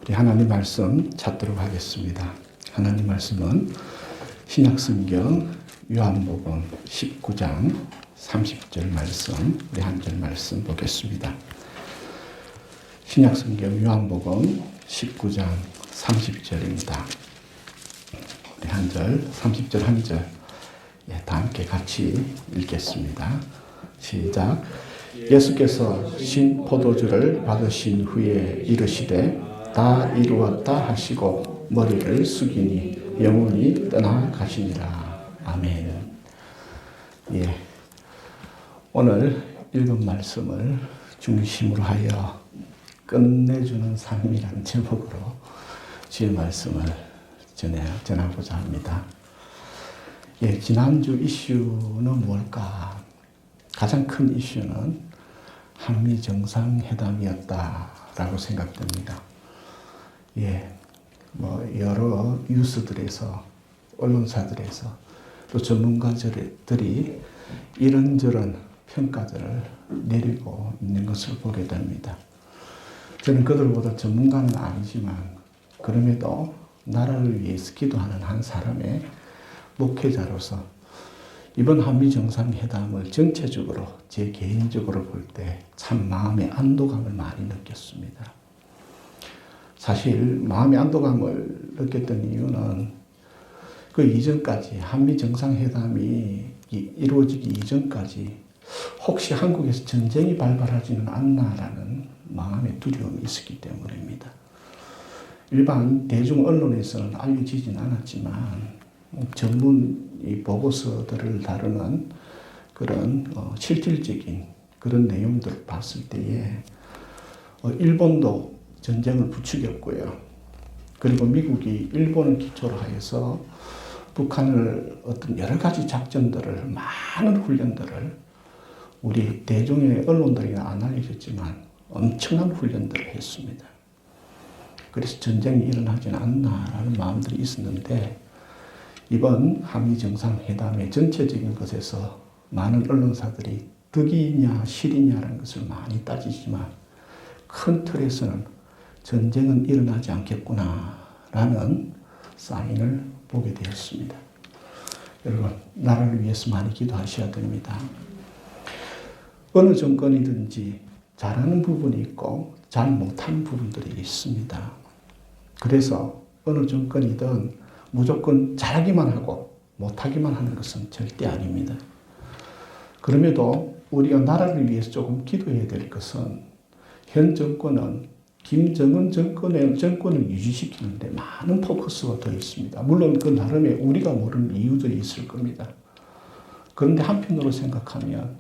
우리 하나님 말씀 찾도록 하겠습니다. 하나님 말씀은 신약성경 요한복음 19장 30절 말씀, 우리 한 절 말씀 보겠습니다. 신약성경 요한복음 19장 30절입니다. 우리 한 절, 30절 한 절, 다 함께 같이 읽겠습니다. 시작. 예수께서 신 포도주를 받으신 후에 이르시되 다 이루었다 하시고 머리를 숙이니 영혼이 떠나가시니라. 아멘. 오늘 읽은 말씀을 중심으로 하여 끝내주는 삶이라는 제목으로 주의 말씀을 전하고자 합니다. 지난주 이슈는 뭘까? 가장 큰 이슈는 한미 정상회담이었다라고 생각됩니다. 여러 뉴스들에서, 언론사들에서 또 전문가들이 이런저런 평가들을 내리고 있는 것을 보게 됩니다. 저는 그들보다 전문가는 아니지만 그럼에도 나라를 위해서 기도하는 한 사람의 목회자로서 이번 한미 정상회담을 전체적으로 제 개인적으로 볼 때 참 마음의 안도감을 많이 느꼈습니다. 사실 마음의 안도감을 느꼈던 이유는 그 이전까지 한미 정상회담이 이루어지기 이전까지 혹시 한국에서 전쟁이 발발하지는 않나라는 마음의 두려움이 있었기 때문입니다. 일반 대중 언론에서는 알려지진 않았지만 전문 보고서들을 다루는 그런 실질적인 그런 내용들을 봤을 때에 일본도 전쟁을 부추겼고요. 그리고 미국이 일본을 기초로 하여서 북한을 어떤 여러 가지 작전들을, 많은 훈련들을 우리 대중의 언론들이 안 알려졌지만 엄청난 훈련들을 했습니다. 그래서 전쟁이 일어나지는 않나라는 마음들이 있었는데 이번 한미 정상회담의 전체적인 것에서 많은 언론사들이 득이냐 실이냐라는 것을 많이 따지지만 큰 틀에서는 전쟁은 일어나지 않겠구나라는 사인을 보게 되었습니다. 여러분, 나라를 위해서 많이 기도하셔야 됩니다. 어느 정권이든지 잘하는 부분이 있고 잘 못하는 부분들이 있습니다. 그래서 어느 정권이든 무조건 잘하기만 하고 못하기만 하는 것은 절대 아닙니다. 그럼에도 우리가 나라를 위해서 조금 기도해야 될 것은 현 정권은 김정은 정권을 유지시키는데 많은 포커스가 되어 있습니다. 물론 그 나름의 우리가 모르는 이유들이 있을 겁니다. 그런데 한편으로 생각하면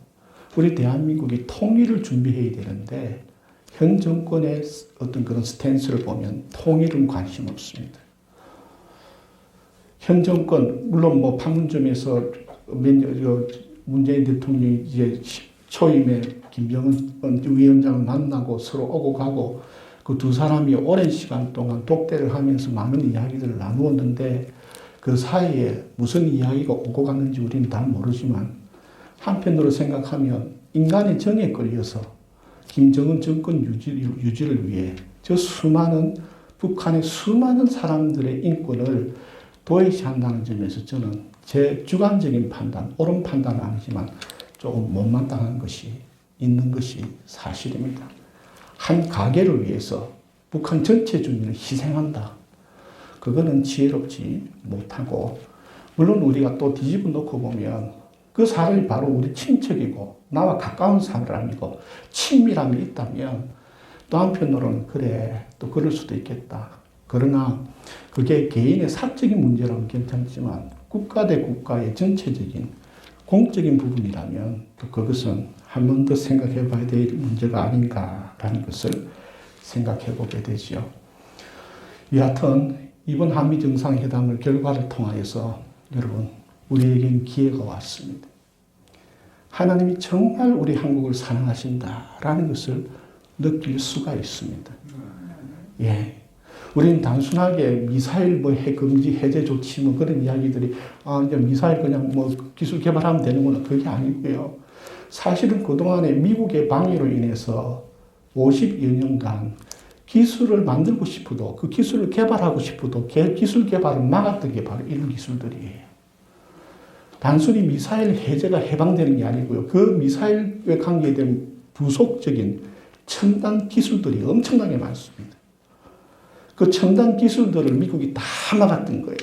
우리 대한민국이 통일을 준비해야 되는데 현 정권의 어떤 그런 스탠스를 보면 통일은 관심 없습니다. 현 정권, 물론 판문점에서 문재인 대통령이 이제 초임에 김정은 위원장을 만나고 서로 오고 가고 그 두 사람이 오랜 시간 동안 독대를 하면서 많은 이야기들을 나누었는데 그 사이에 무슨 이야기가 오고 갔는지 우리는 다 모르지만 한편으로 생각하면 인간의 정에 끌려서 김정은 정권 유지를 위해 저 북한의 수많은 사람들의 인권을 도외시한다는 점에서 저는 제 주관적인 판단, 옳은 판단은 아니지만 조금 못마땅한 것이 있는 것이 사실입니다. 한 가게를 위해서 북한 전체 주민을 희생한다. 그거는 지혜롭지 못하고, 물론 우리가 또 뒤집어 놓고 보면 그 사람이 바로 우리 친척이고 나와 가까운 사람이고 친밀함이 있다면 또 한편으로는 그래, 또 그럴 수도 있겠다. 그러나 그게 개인의 사적인 문제라면 괜찮지만 국가 대 국가의 전체적인 공적인 부분이라면 또 그것은 한 번 더 생각해 봐야 될 문제가 아닌가라는 것을 생각해 보게 되죠. 여하튼 이번 한미 정상회담을 결과를 통하여서 여러분, 우리에겐 기회가 왔습니다. 하나님이 정말 우리 한국을 사랑하신다라는 것을 느낄 수가 있습니다. 우리는 단순하게 미사일 핵금지 해제 조치 그런 이야기들이 이제 미사일 그냥 기술 개발하면 되는구나, 그게 아니고요. 사실은 그동안에 미국의 방해로 인해서 50여 년간 기술을 만들고 싶어도 그 기술을 개발하고 싶어도 기술 개발을 막았던 게 바로 이런 기술들이에요. 단순히 미사일 해제가 해방되는 게 아니고요. 그 미사일에 관계된 부속적인 첨단 기술들이 엄청나게 많습니다. 그 첨단 기술들을 미국이 다 막았던 거예요.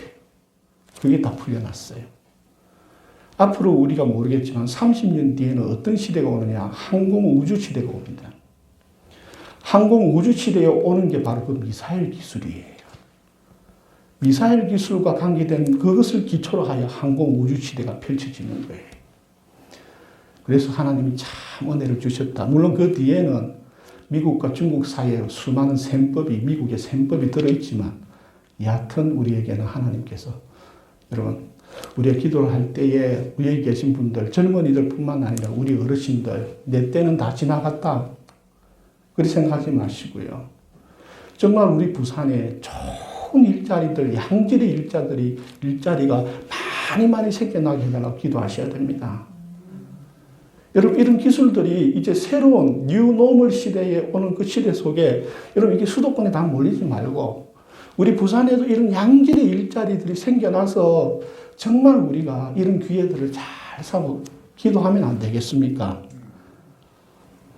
그게 다 풀려났어요. 앞으로 우리가 모르겠지만 30년 뒤에는 어떤 시대가 오느냐? 항공우주 시대가 옵니다. 항공우주 시대에 오는 게 바로 그 미사일 기술이에요. 미사일 기술과 관계된 그것을 기초로 하여 항공우주 시대가 펼쳐지는 거예요. 그래서 하나님이 참 은혜를 주셨다. 물론 그 뒤에는 미국과 중국 사이에 수많은 미국의 셈법이 들어있지만 여하튼 우리에게는 하나님께서 여러분 우리가 기도를 할 때에 위에 계신 분들 젊은이들 뿐만 아니라 우리 어르신들 내 때는 다 지나갔다 그렇게 생각하지 마시고요. 정말 우리 부산에 좋은 일자리들 양질의 일자리가 많이 생겨나게 해달라고 기도하셔야 됩니다. 여러분 이런 기술들이 이제 새로운 뉴노멀 시대에 오는 그 시대 속에 여러분 이게 수도권에 다 몰리지 말고 우리 부산에도 이런 양질의 일자리들이 생겨나서 정말 우리가 이런 기회들을 잘 사고 기도하면 안 되겠습니까?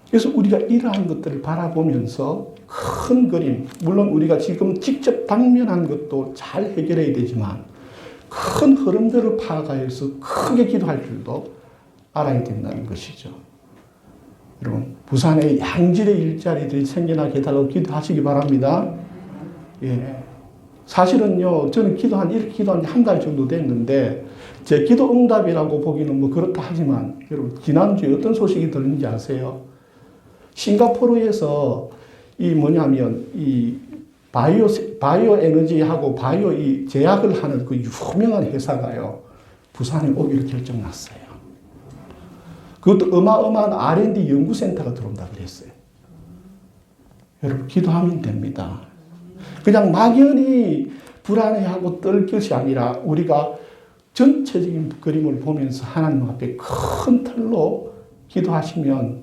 그래서 우리가 이러한 것들을 바라보면서 큰 그림, 물론 우리가 지금 직접 당면한 것도 잘 해결해야 되지만 큰 흐름들을 파악하여서 크게 기도할 줄도 알아야 된다는 것이죠. 여러분, 부산에 양질의 일자리들이 생겨나게 해달라고 기도하시기 바랍니다. 예. 사실은요, 저는 이렇게 기도한 지 한 달 정도 됐는데, 제 기도 응답이라고 보기는 뭐 그렇다 하지만, 여러분, 지난주에 어떤 소식이 들렸는지 아세요? 싱가포르에서 이 바이오 에너지하고 이 제약을 하는 그 유명한 회사가요, 부산에 오기로 결정났어요. 그것도 어마어마한 R&D 연구센터가 들어온다 그랬어요. 여러분, 기도하면 됩니다. 그냥 막연히 불안해하고 떨 것이 아니라 우리가 전체적인 그림을 보면서 하나님 앞에 큰 틀로 기도하시면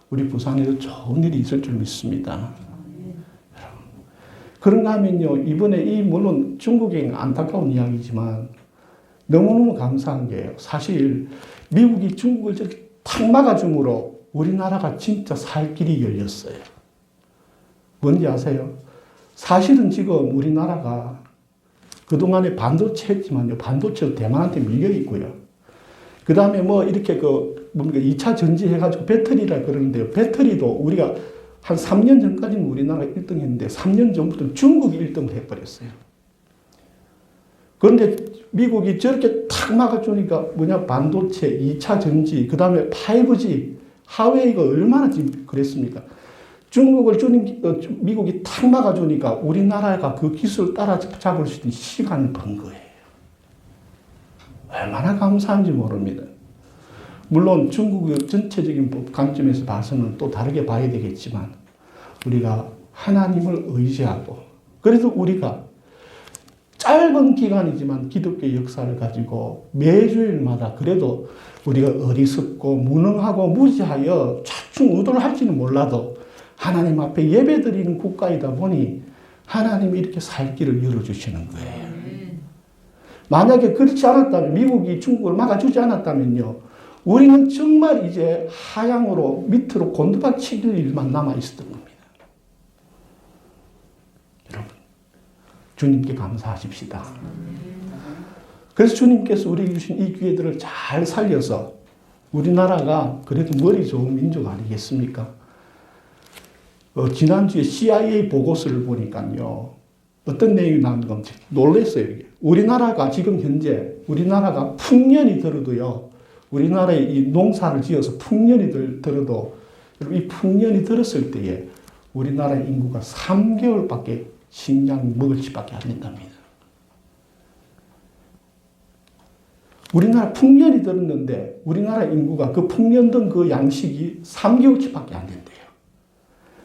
우리 부산에도 좋은 일이 있을 줄 믿습니다. 그런가 하면요, 이번에 물론 중국의 안타까운 이야기지만 너무너무 감사한 게요. 사실 미국이 중국을 저렇게 탁 막아줌으로 우리나라가 진짜 살 길이 열렸어요. 뭔지 아세요? 사실은 지금 우리나라가 그동안에 반도체 했지만요, 반도체도 대만한테 밀려 있고요. 그 다음에 이렇게 2차 전지 해가지고 배터리라 그러는데요. 배터리도 우리가 한 3년 전까지는 우리나라가 1등 했는데 3년 전부터 중국이 1등을 해버렸어요. 그런데 미국이 저렇게 탁 막아주니까 반도체, 2차 전지, 그 다음에 5G, 하웨이가 얼마나 지금 그랬습니까? 미국이 탁 막아주니까 우리나라가 그 기술을 따라잡을 수 있는 시간을 번 거예요. 얼마나 감사한지 모릅니다. 물론 중국의 전체적인 관점에서 봐서는 또 다르게 봐야 되겠지만 우리가 하나님을 의지하고 그래도 우리가 짧은 기간이지만 기독교의 역사를 가지고 매주일마다 그래도 우리가 어리석고 무능하고 무지하여 좌충우돌 할지는 몰라도 하나님 앞에 예배드리는 국가이다 보니 하나님이 이렇게 살 길을 열어주시는 거예요. 만약에 그렇지 않았다면 미국이 중국을 막아주지 않았다면요. 우리는 정말 이제 하향으로 밑으로 곤두박질 일만 남아있었던 겁니다. 여러분, 주님께 감사하십시다. 그래서 주님께서 우리에게 주신 이 기회들을 잘 살려서 우리나라가 그래도 머리 좋은 민족 아니겠습니까? 지난주에 CIA 보고서를 보니까요. 어떤 내용이 나오는 건지 놀랐어요. 이게. 우리나라가 지금 현재 우리나라가 풍년이 들어도요. 우리나라에 이 농사를 지어서 풍년이 들어도 이 풍년이 들었을 때에 우리나라의 인구가 3개월밖에 식량 먹을 집밖에 안 된답니다. 우리나라 풍년이 들었는데 우리나라 인구가 그 풍년된 그 양식이 3개월치밖에 안 된대요.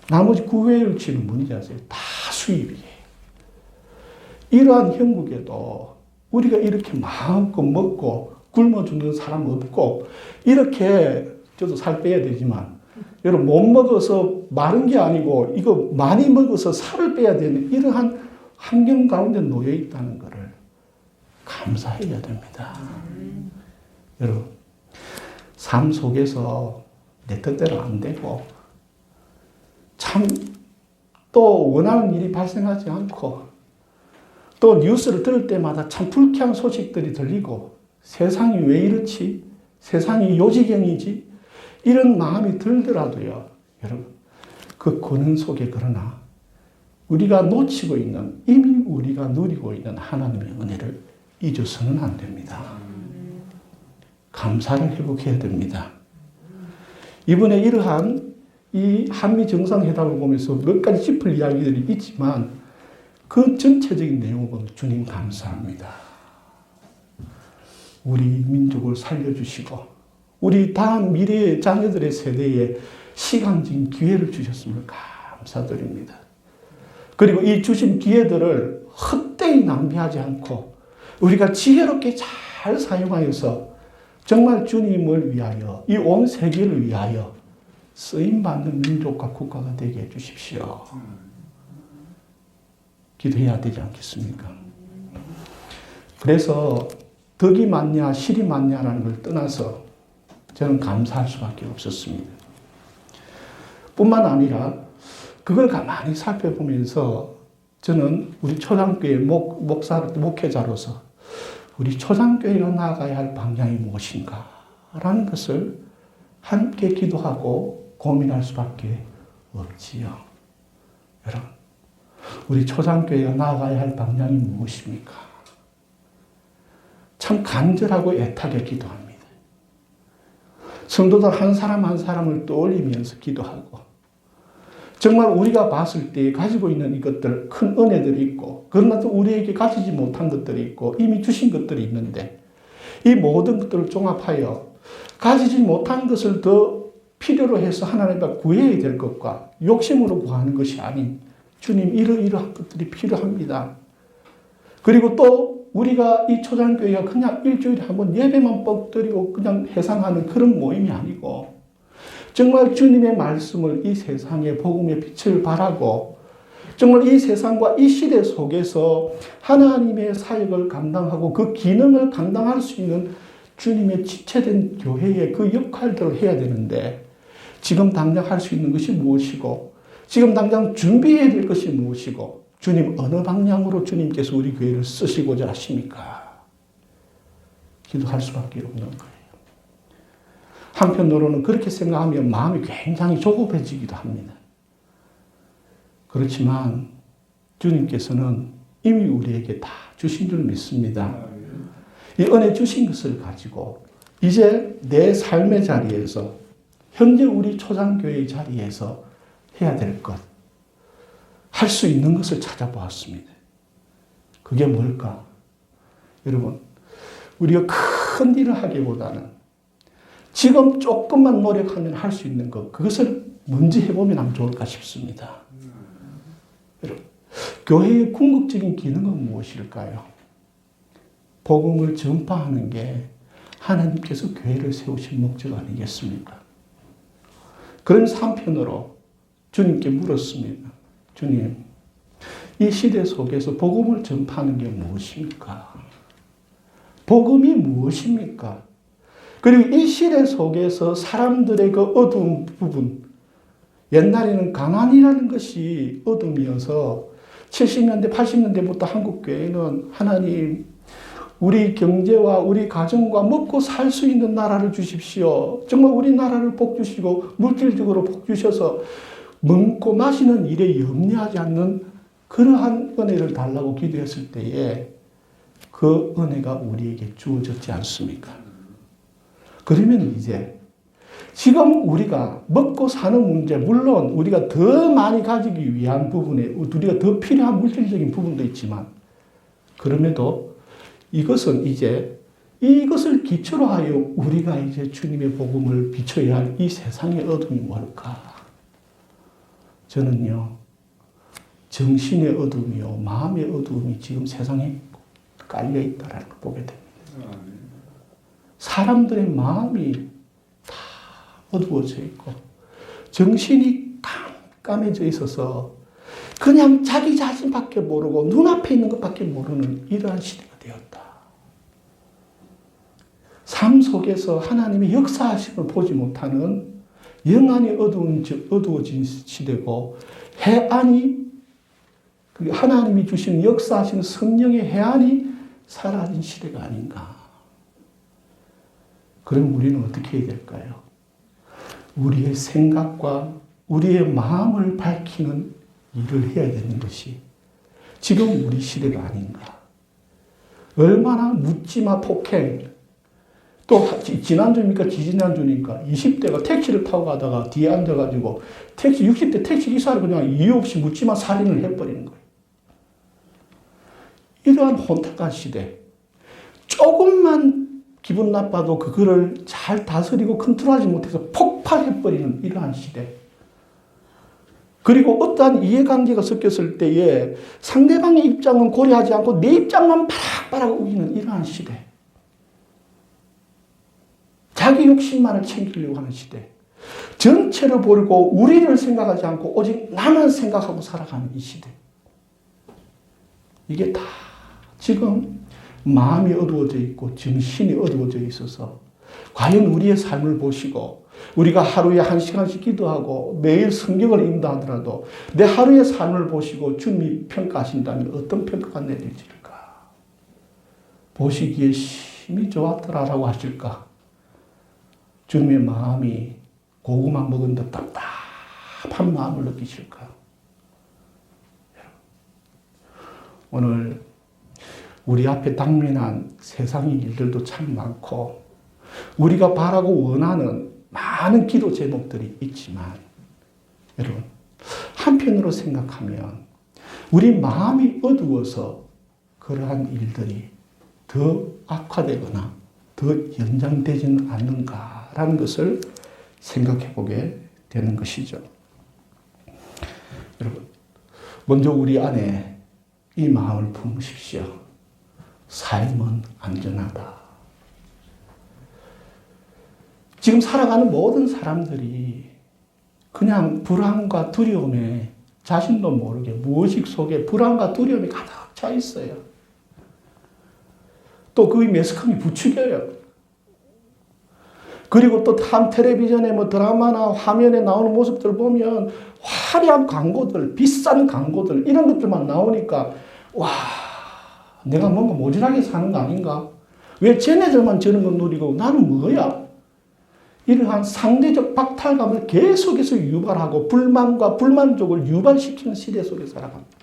나머지 9개월치는 뭔지 아세요? 다 수입이에요. 이러한 형국에도 우리가 이렇게 마음껏 먹고 굶어 죽는 사람 없고 이렇게 저도 살 빼야 되지만 여러분, 못 먹어서 마른 게 아니고 이거 많이 먹어서 살을 빼야 되는 이러한 환경 가운데 놓여 있다는 것을 감사해야 됩니다. 여러분, 삶 속에서 내 뜻대로 안 되고 참 또 원하는 일이 발생하지 않고 또 뉴스를 들을 때마다 참 불쾌한 소식들이 들리고 세상이 왜 이렇지? 세상이 요지경이지? 이런 마음이 들더라도요. 여러분, 그 고난 속에 그러나 우리가 놓치고 있는, 이미 우리가 누리고 있는 하나님의 은혜를 잊어서는 안 됩니다. 감사를 회복해야 됩니다. 이번에 이러한 이 한미 정상회담을 보면서 몇 가지 짚을 이야기들이 있지만 그 전체적인 내용을 보면 주님 감사합니다. 우리 민족을 살려주시고 우리 다음 미래의 자녀들의 세대에 시간적인 기회를 주셨음을 감사드립니다. 그리고 이 주신 기회들을 헛되이 낭비하지 않고 우리가 지혜롭게 잘 사용하여서 정말 주님을 위하여 이 온 세계를 위하여 쓰임받는 민족과 국가가 되게 해주십시오. 기도해야 되지 않겠습니까? 그래서 덕이 많냐 실이 많냐라는 걸 떠나서 저는 감사할 수밖에 없었습니다. 뿐만 아니라 그걸 가만히 살펴보면서 저는 우리 초장교회 목회자로서 우리 초장교회가 나아가야 할 방향이 무엇인가 라는 것을 함께 기도하고 고민할 수밖에 없지요. 여러분, 우리 초장교회가 나아가야 할 방향이 무엇입니까? 참 간절하고 애타게 기도합니다. 성도들 한 사람 한 사람을 떠올리면서 기도하고 정말 우리가 봤을 때 가지고 있는 이것들 큰 은혜들이 있고 그러나 또 우리에게 가지지 못한 것들이 있고 이미 주신 것들이 있는데 이 모든 것들을 종합하여 가지지 못한 것을 더 필요로 해서 하나님 앞에 구해야 될 것과 욕심으로 구하는 것이 아닌 주님 이러이러한 것들이 필요합니다. 그리고 또 우리가 이 초장교회가 그냥 일주일에 한번 예배만 뻑 드리고 그냥 해상하는 그런 모임이 아니고 정말 주님의 말씀을 이 세상에 복음의 빛을 발하고 정말 이 세상과 이 시대 속에서 하나님의 사역을 감당하고 그 기능을 감당할 수 있는 주님의 지체된 교회의 그 역할들을 해야 되는데 지금 당장 할 수 있는 것이 무엇이고 지금 당장 준비해야 될 것이 무엇이고 주님 어느 방향으로 주님께서 우리 교회를 쓰시고자 하십니까? 기도할 수밖에 없는 거예요. 한편으로는 그렇게 생각하면 마음이 굉장히 조급해지기도 합니다. 그렇지만 주님께서는 이미 우리에게 다 주신 줄 믿습니다. 이 은혜 주신 것을 가지고 이제 내 삶의 자리에서 현재 우리 초장교회의 자리에서 해야 될 것, 할 수 있는 것을 찾아보았습니다. 그게 뭘까? 여러분, 우리가 큰 일을 하기보다는 지금 조금만 노력하면 할 수 있는 것, 그것을 먼저 해보면 안 좋을까 싶습니다. 여러분, 교회의 궁극적인 기능은 무엇일까요? 복음을 전파하는 게 하나님께서 교회를 세우신 목적 아니겠습니까? 그러면서 한편으로 주님께 물었습니다. 주님, 이 시대 속에서 복음을 전파하는 게 무엇입니까? 복음이 무엇입니까? 그리고 이 시대 속에서 사람들의 그 어두운 부분, 옛날에는 가난이라는 것이 어둠이어서 70년대, 80년대부터 한국교회는 하나님, 우리 경제와 우리 가정과 먹고 살 수 있는 나라를 주십시오. 정말 우리 나라를 복 주시고 물질적으로 복 주셔서 먹고 마시는 일에 염려하지 않는 그러한 은혜를 달라고 기도했을 때에 그 은혜가 우리에게 주어졌지 않습니까? 그러면 이제 지금 우리가 먹고 사는 문제, 물론 우리가 더 많이 가지기 위한 부분에 우리가 더 필요한 물질적인 부분도 있지만 그럼에도 이것은 이제 이것을 기초로 하여 우리가 이제 주님의 복음을 비춰야 할 이 세상의 어둠이 뭘까? 저는요, 정신의 어둠이요, 마음의 어둠이 지금 세상에 깔려 있다라는 걸 보게 됩니다. 사람들의 마음이 다 어두워져 있고, 정신이 깜깜해져 있어서 그냥 자기 자신밖에 모르고 눈앞에 있는 것밖에 모르는 이러한 시대가 되었다. 삶 속에서 하나님의 역사하심을 보지 못하는 영안이 어두워진 시대고, 해안이, 하나님이 주신 역사하시는 성령의 해안이 사라진 시대가 아닌가. 그럼 우리는 어떻게 해야 될까요? 우리의 생각과 우리의 마음을 밝히는 일을 해야 되는 것이 지금 우리 시대가 아닌가. 얼마나 묻지마 폭행, 또 지난주입니까 지지난주니까 20대가 택시를 타고 가다가 뒤에 앉아가지고 60대 택시 기사를 그냥 이유 없이 묻지마 살인을 해버리는 거예요. 이러한 혼탁한 시대, 조금만 기분 나빠도 그거를 잘 다스리고 컨트롤하지 못해서 폭발해버리는 이러한 시대. 그리고 어떠한 이해관계가 섞였을 때에 상대방의 입장은 고려하지 않고 내 입장만 바락바락 우기는 이러한 시대. 자기 욕심만을 챙기려고 하는 시대. 전체를 버리고 우리를 생각하지 않고 오직 나만 생각하고 살아가는 이 시대. 이게 다 지금 마음이 어두워져 있고 정신이 어두워져 있어서 과연 우리의 삶을 보시고 우리가 하루에 1시간씩 기도하고 매일 성경을 읽는다 하더라도 내 하루의 삶을 보시고 주님이 평가하신다면 어떤 평가가 내려질까? 보시기에 심히 좋았더라라고 하실까? 주님의 마음이 고구마 먹은 듯 답답한 마음을 느끼실까? 오늘 우리 앞에 당면한 세상의 일들도 참 많고 우리가 바라고 원하는 많은 기도 제목들이 있지만 여러분 한편으로 생각하면 우리 마음이 어두워서 그러한 일들이 더 악화되거나 더 연장되지는 않는가라는 것을 생각해 보게 되는 것이죠. 여러분, 먼저 우리 안에 이 마음을 품으십시오. 삶은 안전하다. 지금 살아가는 모든 사람들이 그냥 불안과 두려움에 자신도 모르게 무의식 속에 불안과 두려움이 가득 차 있어요. 또 그 매스컴이 부추겨요. 그리고 또 한 텔레비전에 뭐 드라마나 화면에 나오는 모습들 보면 화려한 광고들, 비싼 광고들 이런 것들만 나오니까 와, 내가 뭔가 모질하게 사는 거 아닌가? 왜 쟤네들만 저런 거 누리고 나는 뭐야? 이러한 상대적 박탈감을 계속해서 유발하고 불만과 불만족을 유발시키는 시대 속에 살아갑니다.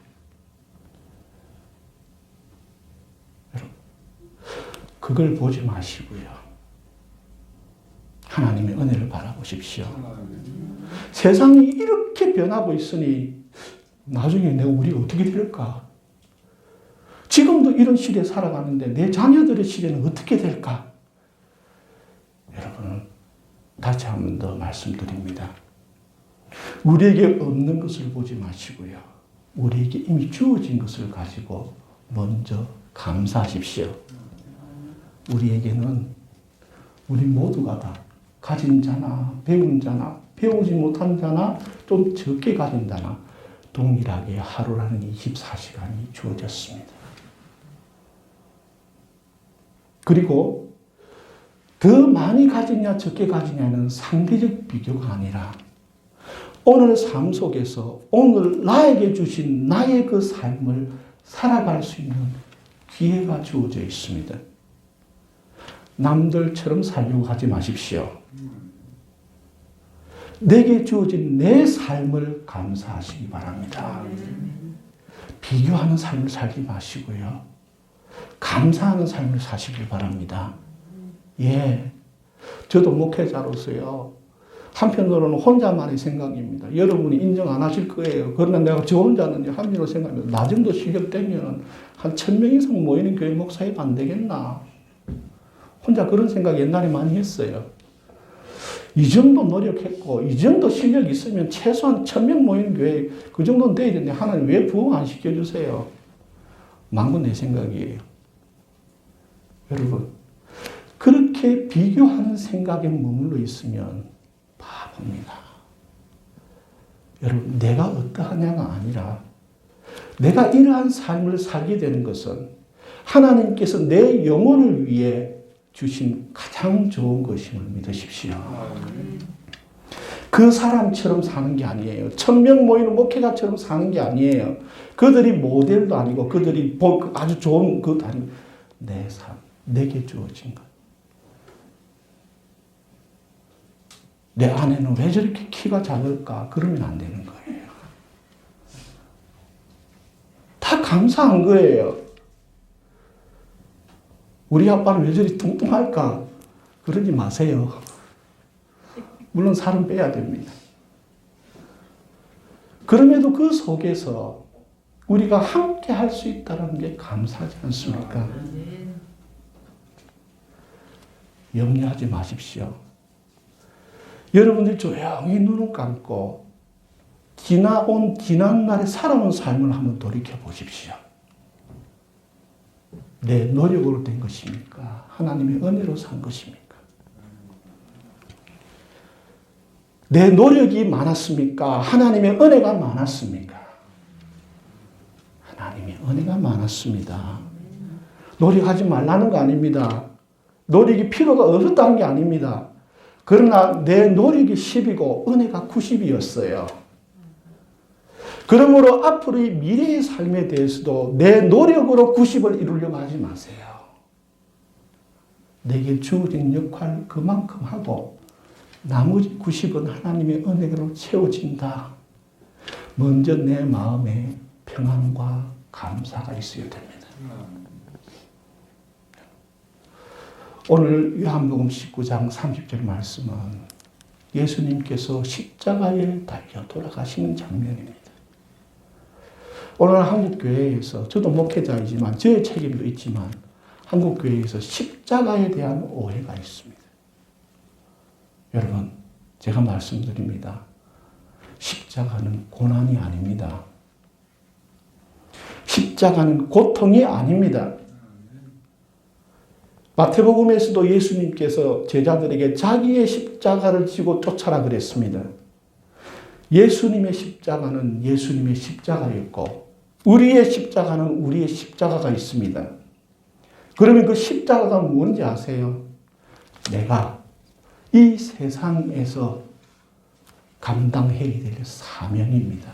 여러분, 그걸 보지 마시고요. 하나님의 은혜를 바라보십시오. 세상이 이렇게 변하고 있으니 나중에 내가 우리 어떻게 될까? 지금도 이런 시대에 살아가는데 내 자녀들의 시대는 어떻게 될까? 여러분, 다시 한 번 더 말씀드립니다. 우리에게 없는 것을 보지 마시고요. 우리에게 이미 주어진 것을 가지고 먼저 감사하십시오. 우리에게는 우리 모두가 다 가진 자나 배운 자나 배우지 못한 자나 좀 적게 가진 자나 동일하게 하루라는 24시간이 주어졌습니다. 그리고 더 많이 가지냐 적게 가지냐는 상대적 비교가 아니라 오늘 삶 속에서 오늘 나에게 주신 나의 그 삶을 살아갈 수 있는 기회가 주어져 있습니다. 남들처럼 살려고 하지 마십시오. 내게 주어진 내 삶을 감사하시기 바랍니다. 비교하는 삶을 살지 마시고요. 감사하는 삶을 사시길 바랍니다. 예, 저도 목회자로서요. 한편으로는 혼자만의 생각입니다. 여러분이 인정 안 하실 거예요. 그러나 내가 저 혼자는 합리로 생각합니다. 나 정도 실력 되면 한 1000명 이상 모이는 교회 목사님 안 되겠나. 혼자 그런 생각 옛날에 많이 했어요. 이 정도 노력했고 이 정도 실력이 있으면 최소한 1000명 모이는 교회 그 정도는 돼야 되는데 하나님 왜 부흥 안 시켜주세요? 망고 내 생각이에요. 여러분, 그렇게 비교하는 생각에 머물러 있으면 바보입니다. 여러분, 내가 어떠하냐가 아니라 내가 이러한 삶을 살게 되는 것은 하나님께서 내 영혼을 위해 주신 가장 좋은 것임을 믿으십시오. 그 사람처럼 사는 게 아니에요. 1000명 모이는 목회자처럼 사는 게 아니에요. 그들이 모델도 아니고 그들이 아주 좋은 것도 아니고 내 삶, 내게 주어진 것. 내 아내는 왜 저렇게 키가 작을까? 그러면 안 되는 거예요. 다 감사한 거예요. 우리 아빠는 왜 저리 뚱뚱할까? 그러지 마세요. 물론 살은 빼야 됩니다. 그럼에도 그 속에서 우리가 함께 할 수 있다는 게 감사하지 않습니까? 염려하지 마십시오. 여러분들이 조용히 눈을 감고 지난날에 살아온 삶을 한번 돌이켜 보십시오. 내 노력으로 된 것입니까? 하나님의 은혜로 산 것입니까? 내 노력이 많았습니까? 하나님의 은혜가 많았습니까? 하나님의 은혜가 많았습니다. 노력하지 말라는 거 아닙니다. 노력이 필요가 없었다는 게 아닙니다. 그러나 내 노력이 10이고 은혜가 90이었어요. 그러므로 앞으로의 미래의 삶에 대해서도 내 노력으로 90을 이루려고 하지 마세요. 내게 주어진 역할 그만큼 하고 나머지 90은 하나님의 은혜로 채워진다. 먼저 내 마음에 평안과 감사가 있어야 됩니다. 오늘 요한복음 19장 30절 말씀은 예수님께서 십자가에 달려 돌아가시는 장면입니다. 오늘 한국교회에서 저도 목회자이지만 저의 책임도 있지만 한국교회에서 십자가에 대한 오해가 있습니다. 여러분, 제가 말씀드립니다. 십자가는 고난이 아닙니다. 십자가는 고통이 아닙니다. 마태복음에서도 예수님께서 제자들에게 자기의 십자가를 지고 쫓아라 그랬습니다. 예수님의 십자가는 예수님의 십자가였고 우리의 십자가는 우리의 십자가가 있습니다. 그러면 그 십자가가 뭔지 아세요? 내가 이 세상에서 감당해야 될 사명입니다.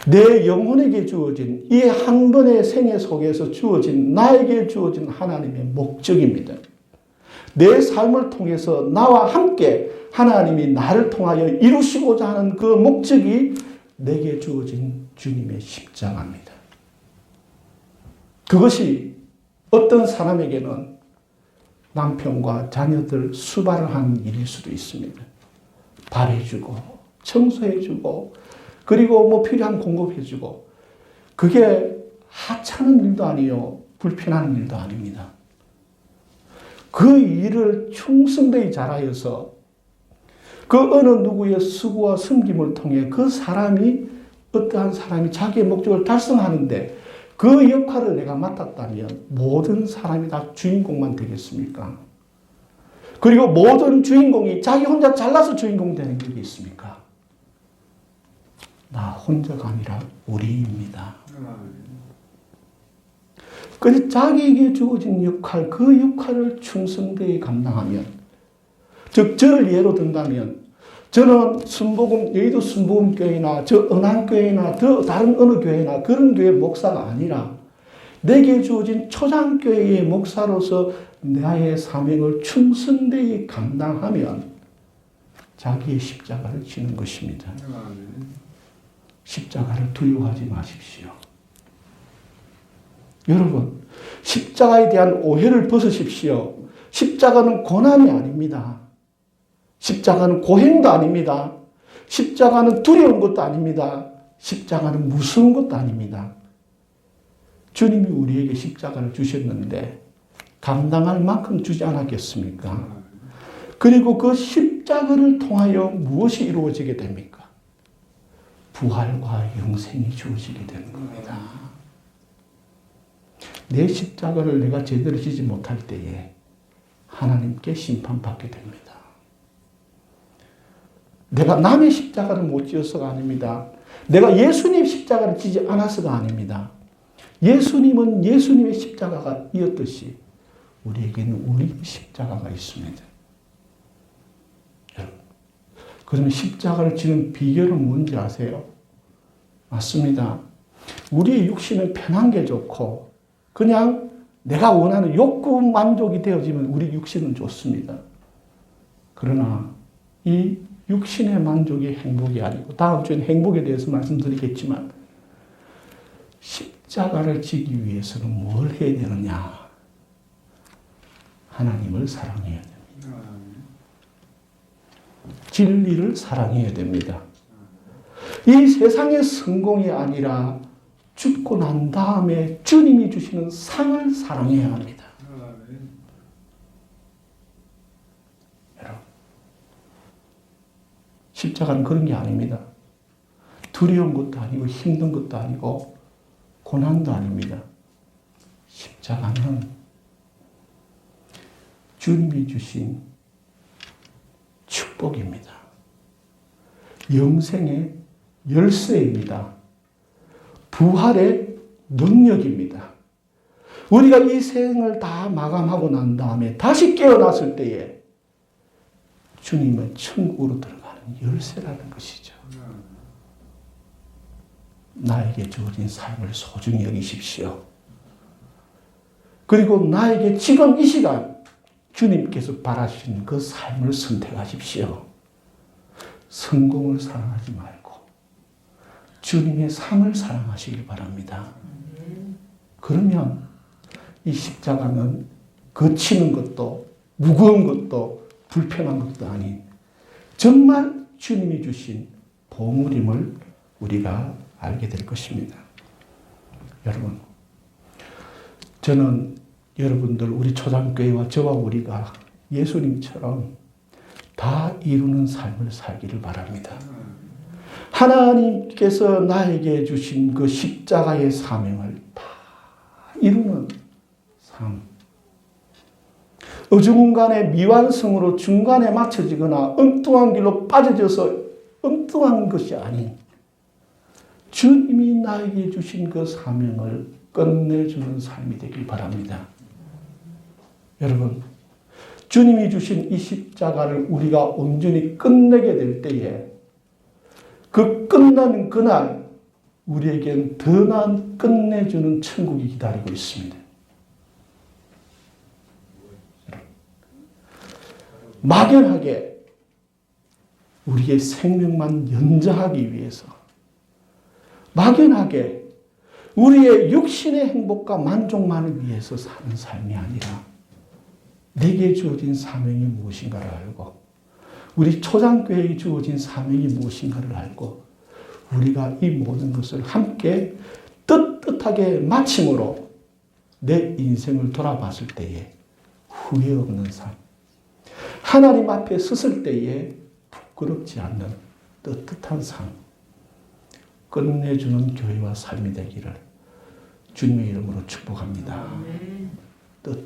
내 영혼에게 주어진 이 한 번의 생애 속에서 주어진 나에게 주어진 하나님의 목적입니다. 내 삶을 통해서 나와 함께 하나님이 나를 통하여 이루시고자 하는 그 목적이 내게 주어진 주님의 십자가입니다. 그것이 어떤 사람에게는 남편과 자녀들 수발을 한 일일 수도 있습니다. 발해주고 청소해주고 그리고 필요한 공급해주고 그게 하찮은 일도 아니요 불편한 일도 아닙니다. 그 일을 충성되이 잘하여서 그 어느 누구의 수고와 섬김을 통해 그 사람이 어떠한 사람이 자기의 목적을 달성하는데 그 역할을 내가 맡았다면 모든 사람이 다 주인공만 되겠습니까? 그리고 모든 주인공이 자기 혼자 잘나서 주인공 되는 게 있습니까? 나 혼자가 아니라 우리입니다. 그래서 자기에게 주어진 역할, 그 역할을 충성되이 감당하면, 즉 저를 예로 든다면 저는 여의도 순복음교회나 저 은한교회나 더 다른 어느 교회나 그런 교회 목사가 아니라 내게 주어진 초장교회의 목사로서 나의 사명을 충성되이 감당하면 자기의 십자가를 지는 것입니다. 십자가를 두려워하지 마십시오. 여러분, 십자가에 대한 오해를 벗으십시오. 십자가는 고난이 아닙니다. 십자가는 고행도 아닙니다. 십자가는 두려운 것도 아닙니다. 십자가는 무서운 것도 아닙니다. 주님이 우리에게 십자가를 주셨는데 감당할 만큼 주지 않았겠습니까? 그리고 그 십자가를 통하여 무엇이 이루어지게 됩니까? 부활과 영생이 주어지게 되는 겁니다. 내 십자가를 내가 제대로 지지 못할 때에 하나님께 심판받게 됩니다. 내가 남의 십자가를 못 지어서가 아닙니다. 내가 예수님 십자가를 지지 않아서가 아닙니다. 예수님은 예수님의 십자가가 이었듯이 우리에게는 우리 십자가가 있습니다. 여러분, 그러면 십자가를 지는 비결은 뭔지 아세요? 맞습니다. 우리의 육신은 편한 게 좋고 그냥 내가 원하는 욕구 만족이 되어지면 우리 육신은 좋습니다. 그러나 이 육신의 만족이 행복이 아니고 다음 주에는 행복에 대해서 말씀드리겠지만 십자가를 지기 위해서는 뭘 해야 되느냐? 하나님을 사랑해야 됩니다. 진리를 사랑해야 됩니다. 이 세상의 성공이 아니라 죽고 난 다음에 주님이 주시는 상을 사랑해야 합니다. 여러분, 십자가는 그런 게 아닙니다. 두려운 것도 아니고 힘든 것도 아니고 고난도 아닙니다. 십자가는 주님이 주신 축복입니다. 영생의 열쇠입니다. 부활의 능력입니다. 우리가 이 생을 다 마감하고 난 다음에 다시 깨어났을 때에 주님의 천국으로 들어가는 열쇠라는 것이죠. 나에게 주어진 삶을 소중히 여기십시오. 그리고 나에게 지금 이 시간 주님께서 바라시는 그 삶을 선택하십시오. 성공을 사랑하지 말고 주님의 삶을 사랑하시길 바랍니다. 그러면 이 십자가는 거치는 것도 무거운 것도 불편한 것도 아닌 정말 주님이 주신 보물임을 우리가 알게 될 것입니다. 여러분, 저는 여러분들 우리 초장교회와 저와 우리가 예수님처럼 다 이루는 삶을 살기를 바랍니다. 하나님께서 나에게 주신 그 십자가의 사명을 다 이루는 삶. 어중간의 미완성으로 중간에 맞춰지거나 엉뚱한 길로 빠져져서 엉뚱한 것이 아닌 주님이 나에게 주신 그 사명을 끝내주는 삶이 되길 바랍니다. 여러분, 주님이 주신 이 십자가를 우리가 온전히 끝내게 될 때에 그 끝나는 그날 우리에겐 더 나은 끝내주는 천국이 기다리고 있습니다. 막연하게 우리의 생명만 연장하기 위해서 막연하게 우리의 육신의 행복과 만족만을 위해서 사는 삶이 아니라 내게 주어진 사명이 무엇인가를 알고 우리 초장교회에 주어진 사명이 무엇인가를 알고 우리가 이 모든 것을 함께 떳떳하게 마침으로 내 인생을 돌아봤을 때에 후회 없는 삶, 하나님 앞에 섰을 때에 부끄럽지 않는 떳떳한 삶, 끝내주는 교회와 삶이 되기를 주님의 이름으로 축복합니다. 떳떳